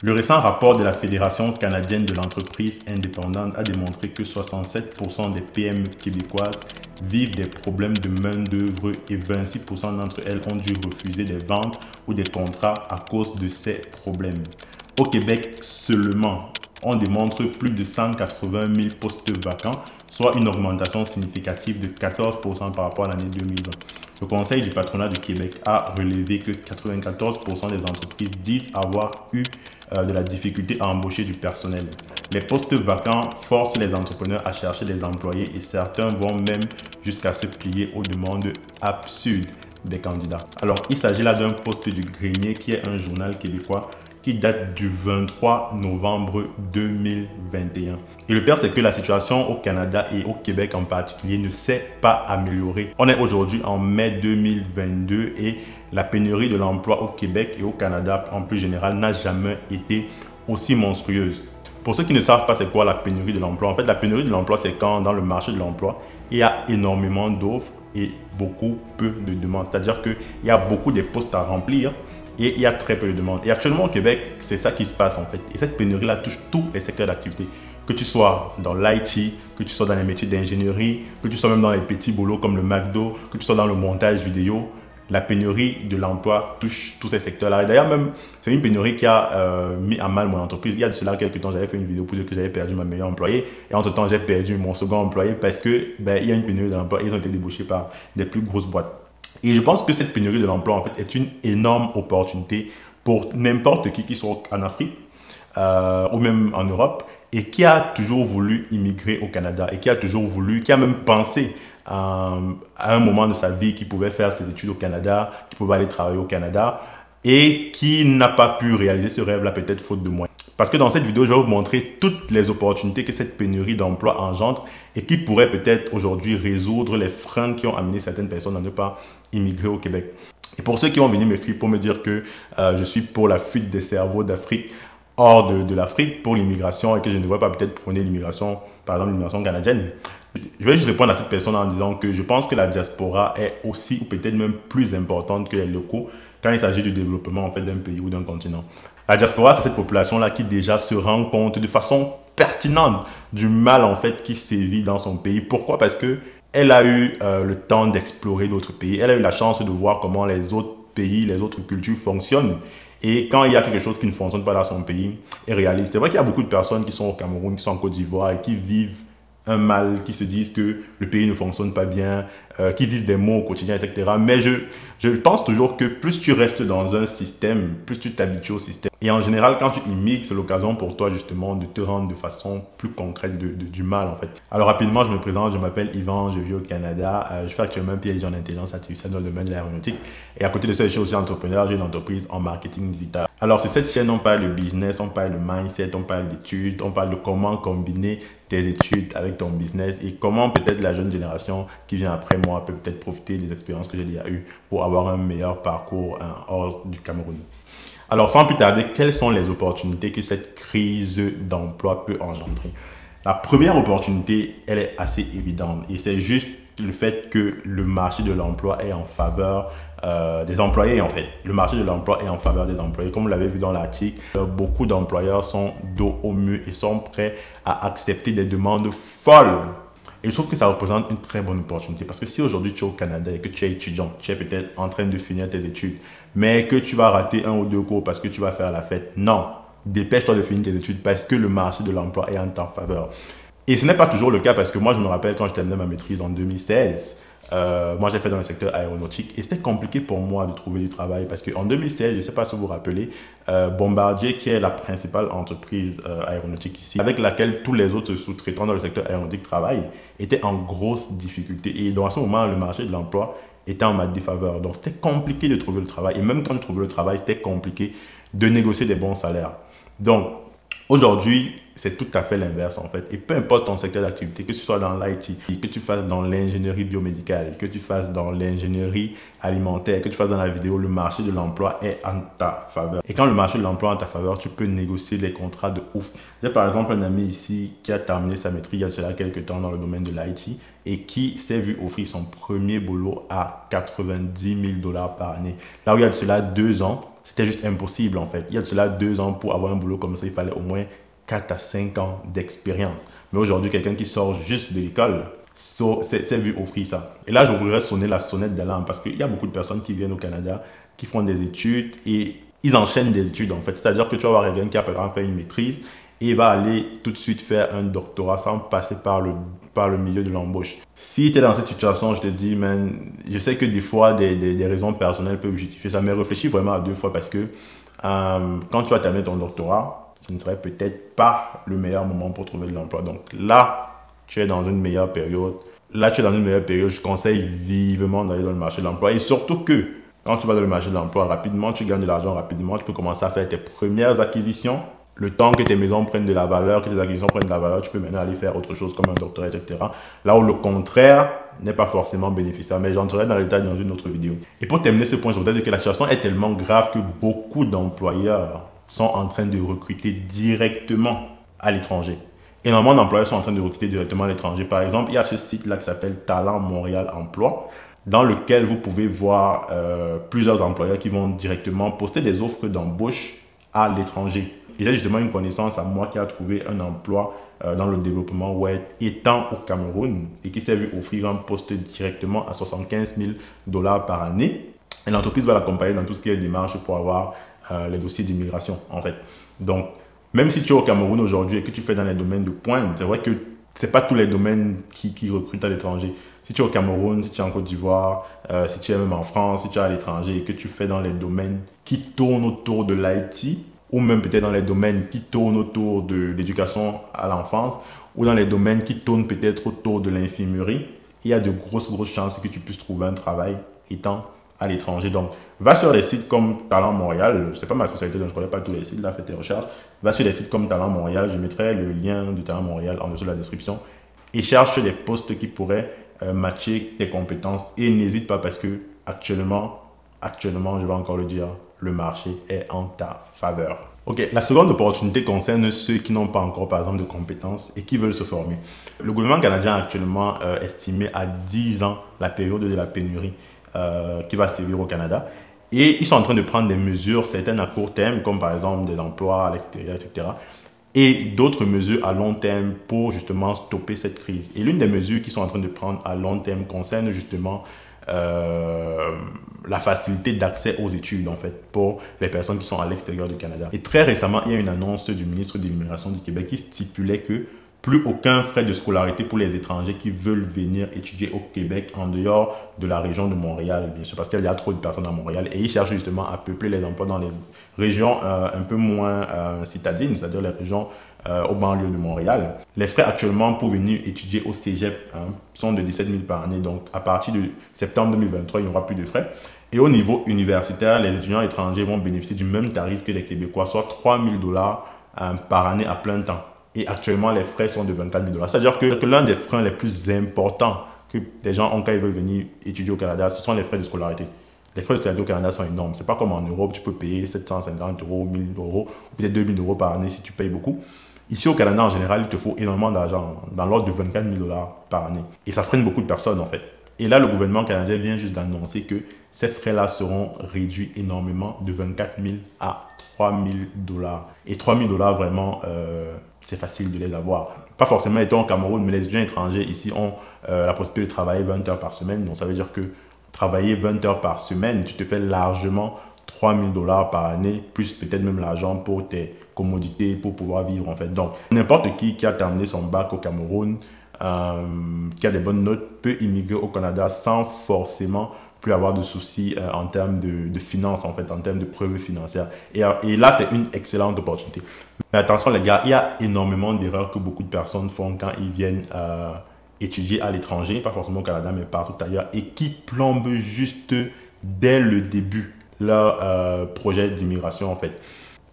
Le récent rapport de la Fédération canadienne de l'entreprise indépendante a démontré que 67% des PME québécoises vivent des problèmes de main-d'œuvre et 26% d'entre elles ont dû refuser des ventes ou des contrats à cause de ces problèmes. Au Québec seulement, on démontre plus de 180 000 postes vacants, soit une augmentation significative de 14% par rapport à l'année 2020. Le Conseil du patronat du Québec a relevé que 94% des entreprises disent avoir eu de la difficulté à embaucher du personnel. Les postes vacants forcent les entrepreneurs à chercher des employés et certains vont même jusqu'à se plier aux demandes absurdes des candidats. Alors, il s'agit là d'un poste du Grenier qui est un journal québécois qui date du 23 novembre 2021. Et le pire, c'est que la situation au Canada et au Québec en particulier ne s'est pas améliorée. On est aujourd'hui en mai 2022 et la pénurie de l'emploi au Québec et au Canada en plus général n'a jamais été aussi monstrueuse. Pour ceux qui ne savent pas c'est quoi la pénurie de l'emploi, en fait la pénurie de l'emploi c'est quand dans le marché de l'emploi, il y a énormément d'offres et beaucoup peu de demandes. C'est-à-dire qu'il y a beaucoup de postes à remplir et il y a très peu de demandes. Et actuellement au Québec, c'est ça qui se passe en fait. Et cette pénurie-là touche tous les secteurs d'activité. Que tu sois dans l'IT, que tu sois dans les métiers d'ingénierie, que tu sois même dans les petits boulots comme le McDo, que tu sois dans le montage vidéo, la pénurie de l'emploi touche tous ces secteurs-là. Et d'ailleurs même, c'est une pénurie qui a mis à mal mon entreprise. Il y a de cela quelques temps, j'avais fait une vidéo pour dire que j'avais perdu ma meilleure employée. Et entre temps, j'ai perdu mon second employé parce que il y a une pénurie de l'emploi. Ils ont été débauchés par des plus grosses boîtes. Et je pense que cette pénurie de l'emploi, en fait, est une énorme opportunité pour n'importe qui soit en Afrique ou même en Europe et qui a toujours voulu immigrer au Canada et qui a même pensé à un moment de sa vie qu'il pouvait faire ses études au Canada, qu'il pouvait aller travailler au Canada et qui n'a pas pu réaliser ce rêve-là peut-être faute de moyens. Parce que dans cette vidéo, je vais vous montrer toutes les opportunités que cette pénurie d'emploi engendre et qui pourraient peut-être aujourd'hui résoudre les freins qui ont amené certaines personnes à ne pas immigrer au Québec. Et pour ceux qui ont venu m'écrire pour me dire que je suis pour la fuite des cerveaux d'Afrique hors de l'Afrique, pour l'immigration et que je ne devrais pas peut-être prôner l'immigration, par exemple l'immigration canadienne, je vais juste répondre à cette personne en disant que je pense que la diaspora est aussi ou peut-être même plus importante que les locaux quand il s'agit du développement en fait, d'un pays ou d'un continent. La diaspora, c'est cette population-là qui déjà se rend compte de façon pertinente du mal en fait qui sévit dans son pays. Pourquoi? Parce que elle a eu le temps d'explorer d'autres pays. Elle a eu la chance de voir comment les autres pays, les autres cultures fonctionnent. Et quand il y a quelque chose qui ne fonctionne pas dans son pays, elle réalise. C'est vrai qu'il y a beaucoup de personnes qui sont au Cameroun, qui sont en Côte d'Ivoire et qui vivent un mal, qui se disent que le pays ne fonctionne pas bien, qui vivent des maux au quotidien, etc. Mais je pense toujours que plus tu restes dans un système, plus tu t'habitues au système. Et en général, quand tu immigres, c'est l'occasion pour toi justement de te rendre de façon plus concrète du mal en fait. Alors rapidement, je me présente, je m'appelle Yvan, je vis au Canada. Je fais actuellement un PhD en intelligence artificielle dans le domaine de l'aéronautique. Et à côté de ça, je suis aussi entrepreneur, j'ai une entreprise en marketing digital. Alors sur cette chaîne, on parle de business, on parle de mindset, on parle d'études, on parle de comment combiner tes études avec ton business et comment peut-être la jeune génération qui vient après moi peut peut-être profiter des expériences que j'ai déjà eues pour avoir un meilleur parcours hors du Cameroun. Alors sans plus tarder, quelles sont les opportunités que cette crise d'emploi peut engendrer? La première opportunité, elle est assez évidente et c'est juste le fait que le marché de l'emploi est en faveur des employés en fait. Le marché de l'emploi est en faveur des employés. Comme vous l'avez vu dans l'article, beaucoup d'employeurs sont dos au mur et sont prêts à accepter des demandes folles. Et je trouve que ça représente une très bonne opportunité parce que si aujourd'hui tu es au Canada et que tu es étudiant, tu es peut-être en train de finir tes études, mais que tu vas rater un ou deux cours parce que tu vas faire la fête, non, dépêche-toi de finir tes études parce que le marché de l'emploi est en ta faveur. Et ce n'est pas toujours le cas parce que moi je me rappelle quand je terminais ma maîtrise en 2016, moi j'ai fait dans le secteur aéronautique et c'était compliqué pour moi de trouver du travail parce qu'en 2016, je ne sais pas si vous vous rappelez, Bombardier qui est la principale entreprise aéronautique ici, avec laquelle tous les autres sous-traitants dans le secteur aéronautique travaillent, étaient en grosse difficulté et dans ce moment le marché de l'emploi était en ma défaveur. Donc c'était compliqué de trouver le travail et même quand je trouvais le travail, c'était compliqué de négocier des bons salaires. Donc aujourd'hui, c'est tout à fait l'inverse en fait. Et peu importe ton secteur d'activité, que tu sois dans l'IT, que tu fasses dans l'ingénierie biomédicale, que tu fasses dans l'ingénierie alimentaire, que tu fasses dans la vidéo, le marché de l'emploi est en ta faveur. Et quand le marché de l'emploi est en ta faveur, tu peux négocier des contrats de ouf. J'ai par exemple un ami ici qui a terminé sa maîtrise il y a cela quelques temps dans le domaine de l'IT et qui s'est vu offrir son premier boulot à 90 000 $ par année. Là où il y a de cela 2 ans, c'était juste impossible en fait. Il y a de cela 2 ans, pour avoir un boulot comme ça, il fallait au moins 4 à 5 ans d'expérience. Mais aujourd'hui, quelqu'un qui sort juste de l'école, c'est vu offrir ça. Et là, je voudrais sonner la sonnette d'alarme parce qu'il y a beaucoup de personnes qui viennent au Canada, qui font des études et ils enchaînent des études en fait. C'est-à-dire que tu vas avoir quelqu'un qui a par exemple fait une maîtrise et il va aller tout de suite faire un doctorat sans passer par le milieu de l'embauche. Si tu es dans cette situation, je te dis, man, je sais que des fois, des raisons personnelles peuvent justifier ça, mais réfléchis vraiment à 2 fois parce que quand tu vas terminer ton doctorat, ce ne serait peut-être pas le meilleur moment pour trouver de l'emploi. Donc là, tu es dans une meilleure période. Je conseille vivement d'aller dans le marché de l'emploi. Et surtout que quand tu vas dans le marché de l'emploi rapidement, tu gagnes de l'argent rapidement, tu peux commencer à faire tes premières acquisitions. Le temps que tes maisons prennent de la valeur, que tes acquisitions prennent de la valeur, tu peux maintenant aller faire autre chose comme un doctorat, etc. Là où le contraire n'est pas forcément bénéficiaire, mais j'entrerai dans les détails dans une autre vidéo. Et pour terminer ce point, je voudrais dire que la situation est tellement grave que beaucoup d'employeurs sont en train de recruter directement à l'étranger. Énormément d'employeurs sont en train de recruter directement à l'étranger. Par exemple, il y a ce site-là qui s'appelle Talent Montréal Emploi, dans lequel vous pouvez voir plusieurs employeurs qui vont directement poster des offres d'embauche à l'étranger. Et j'ai justement une connaissance à moi qui a trouvé un emploi dans le développement web étant au Cameroun et qui s'est vu offrir un poste directement à 75 000 $ par année. Et l'entreprise va l'accompagner dans tout ce qui est démarche pour avoir les dossiers d'immigration en fait. Donc, même si tu es au Cameroun aujourd'hui et que tu fais dans les domaines de pointe, c'est vrai que ce n'est pas tous les domaines qui recrutent à l'étranger. Si tu es au Cameroun, si tu es en Côte d'Ivoire, si tu es même en France, si tu es à l'étranger et que tu fais dans les domaines qui tournent autour de l'IT, ou même peut-être dans les domaines qui tournent autour de l'éducation à l'enfance, ou dans les domaines qui tournent peut-être autour de l'infirmerie, il y a de grosses chances que tu puisses trouver un travail étant à l'étranger. Donc, va sur des sites comme Talent Montréal, ce n'est pas ma spécialité, donc je ne connais pas tous les sites, là, fais tes recherches. Va sur des sites comme Talent Montréal, je mettrai le lien de Talent Montréal en dessous de la description et cherche des postes qui pourraient matcher tes compétences. Et n'hésite pas parce que actuellement, je vais encore le dire, le marché est en ta faveur. Ok, la seconde opportunité concerne ceux qui n'ont pas encore, par exemple, de compétences et qui veulent se former. Le gouvernement canadien a actuellement estimé à 10 ans la période de la pénurie qui va sévir au Canada. Et ils sont en train de prendre des mesures, certaines à court terme, comme par exemple des emplois à l'extérieur, etc. Et d'autres mesures à long terme pour justement stopper cette crise. Et l'une des mesures qu'ils sont en train de prendre à long terme concerne justement la facilité d'accès aux études en fait pour les personnes qui sont à l'extérieur du Canada. Et très récemment, il y a une annonce du ministre de l'Immigration du Québec qui stipulait que plus aucun frais de scolarité pour les étrangers qui veulent venir étudier au Québec en dehors de la région de Montréal, bien sûr, parce qu'il y a trop de personnes à Montréal et ils cherchent justement à peupler les emplois dans les régions un peu moins citadines, c'est-à-dire les régions aux banlieues de Montréal. Les frais actuellement pour venir étudier au cégep sont de 17 000 par année, donc à partir de septembre 2023, il n'y aura plus de frais. Et au niveau universitaire, les étudiants étrangers vont bénéficier du même tarif que les Québécois, soit 3 000 $ par année à plein temps. Et actuellement, les frais sont de 24 000 $. C'est-à-dire que l'un des freins les plus importants que les gens ont quand ils veulent venir étudier au Canada, ce sont les frais de scolarité. Les frais de scolarité au Canada sont énormes. Ce n'est pas comme en Europe, tu peux payer 750 €, 1 000 €, peut-être 2 000 € par année si tu payes beaucoup. Ici au Canada, en général, il te faut énormément d'argent, dans l'ordre de 24 000 $ par année. Et ça freine beaucoup de personnes en fait. Et là, le gouvernement canadien vient juste d'annoncer que ces frais-là seront réduits énormément de 24 000 à 3 000 $. Et 3 000 $, vraiment, c'est facile de les avoir. Pas forcément étant au Cameroun, mais les étudiants étrangers ici ont la possibilité de travailler 20 heures par semaine. Donc ça veut dire que travailler 20 heures par semaine, tu te fais largement 3 000 $ par année, plus peut-être même l'argent pour tes commodités, pour pouvoir vivre en fait. Donc n'importe qui a terminé son bac au Cameroun, qui a des bonnes notes, peut immigrer au Canada sans forcément plus avoir de soucis en termes de finances, en fait, en termes de preuves financières. Et là, c'est une excellente opportunité. Mais attention les gars, il y a énormément d'erreurs que beaucoup de personnes font quand ils viennent étudier à l'étranger, pas forcément au Canada, mais partout ailleurs, et qui plombent juste dès le début leur projet d'immigration, en fait.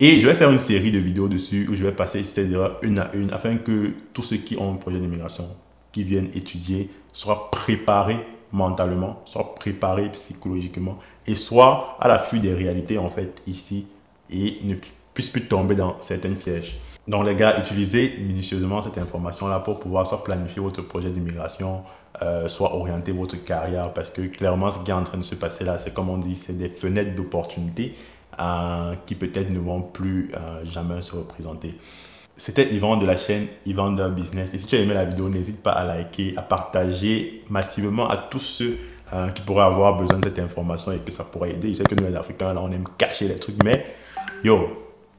Et je vais faire une série de vidéos dessus où je vais passer ces erreurs une à une afin que tous ceux qui ont un projet d'immigration, qui viennent étudier, soient préparés mentalement, soient préparés psychologiquement et soient à l'affût des réalités en fait ici et ne puissent plus tomber dans certaines pièges. Donc les gars, utilisez minutieusement cette information-là pour pouvoir soit planifier votre projet d'immigration, soit orienter votre carrière parce que clairement ce qui est en train de se passer là, c'est comme on dit, c'est des fenêtres d'opportunité qui peut-être ne vont plus jamais se représenter. C'était Yvan de la chaîne Yvan Business. Et si tu as aimé la vidéo, n'hésite pas à liker, à partager massivement à tous ceux qui pourraient avoir besoin de cette information et que ça pourrait aider. Je sais que nous les Africains, là, on aime cacher les trucs, mais yo,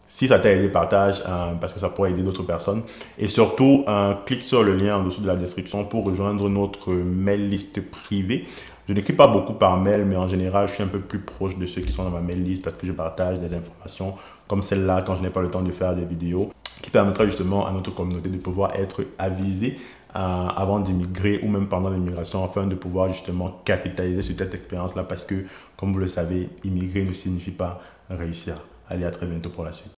si ça t'a aidé, partage parce que ça pourrait aider d'autres personnes. Et surtout, clique sur le lien en dessous de la description pour rejoindre notre mail liste privée. Je n'écris pas beaucoup par mail, mais en général, je suis un peu plus proche de ceux qui sont dans ma mail list parce que je partage des informations comme celle-là quand je n'ai pas le temps de faire des vidéos, qui permettra justement à notre communauté de pouvoir être avisée avant d'immigrer ou même pendant l'immigration, afin de pouvoir justement capitaliser sur cette expérience-là parce que, comme vous le savez, immigrer ne signifie pas réussir. Allez, à très bientôt pour la suite.